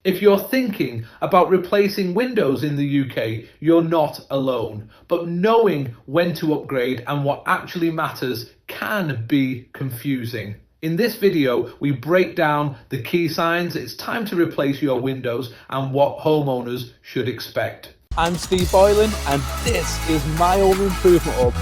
If you're thinking about replacing windows in the UK, you're not alone. But knowing when to upgrade and what actually matters can be confusing. In this video, we break down the key signs it's time to replace your windows and what homeowners should expect. I'm Steve Boylan and this is my home improvement hub.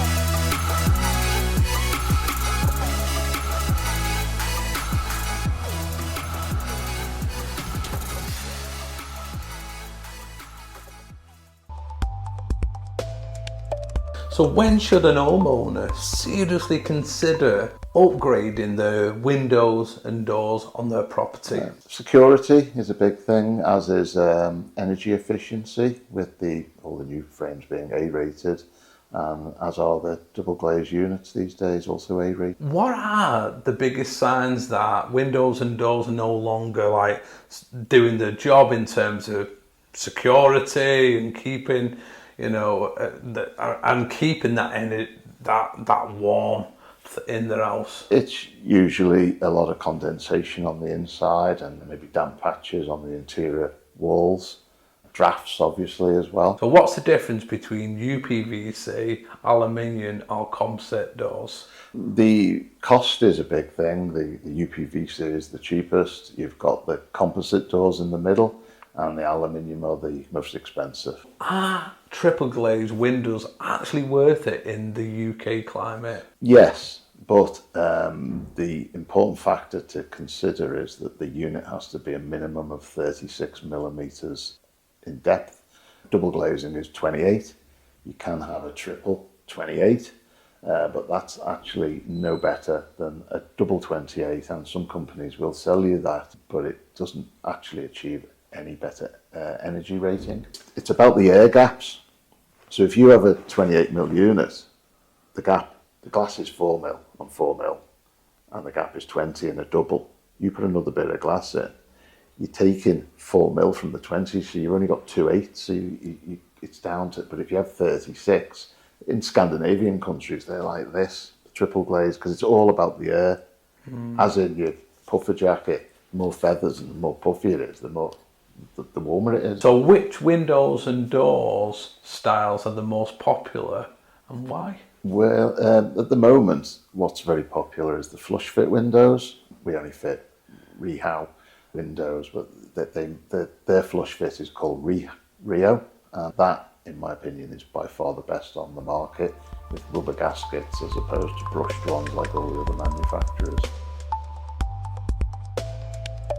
So when should an homeowner seriously consider upgrading the windows and doors on their property? Security is a big thing, as is energy efficiency, with all the new frames being A-rated, as are the double glazed units these days, also A-rated. What are the biggest signs that windows and doors are no longer doing the job in terms of security and keeping keeping that warmth in their house? It's usually a lot of condensation on the inside and maybe damp patches on the interior walls. Drafts, obviously, as well. So what's the difference between UPVC, aluminium or composite doors? The cost is a big thing. The UPVC is the cheapest. You've got the composite doors in the middle, and the aluminium are the most expensive. Are triple glazed windows actually worth it in the UK climate? Yes, but the important factor to consider is that the unit has to be a minimum of 36 millimetres in depth. Double glazing is 28. You can have a triple 28, but that's actually no better than a double 28, and some companies will sell you that, but it doesn't actually achieve any better energy rating. It's about the air gaps. So if you have a 28mm unit, the glass is 4mm on 4mm, and the gap is 20 in a double. You put another bit of glass in, you're taking 4mm from the 20, so you've only got 2/8, so it's down to, but if you have 36, in Scandinavian countries, they're like this, triple glaze, because it's all about the air. As in your puffer jacket, the more feathers and the more puffy it is, the warmer it is. So which windows and doors styles are the most popular and why? Well, at the moment, what's very popular is the flush fit windows. We only fit Rehow windows, but their flush fit is called Rio. And that, in my opinion, is by far the best on the market, with rubber gaskets as opposed to brushed ones like all the other manufacturers.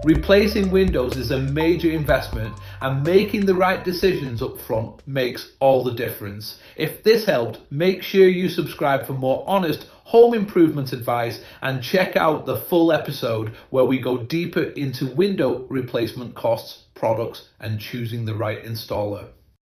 Replacing windows is a major investment, and making the right decisions up front makes all the difference. If this helped, make sure you subscribe for more honest home improvement advice, and check out the full episode where we go deeper into window replacement costs, products, and choosing the right installer.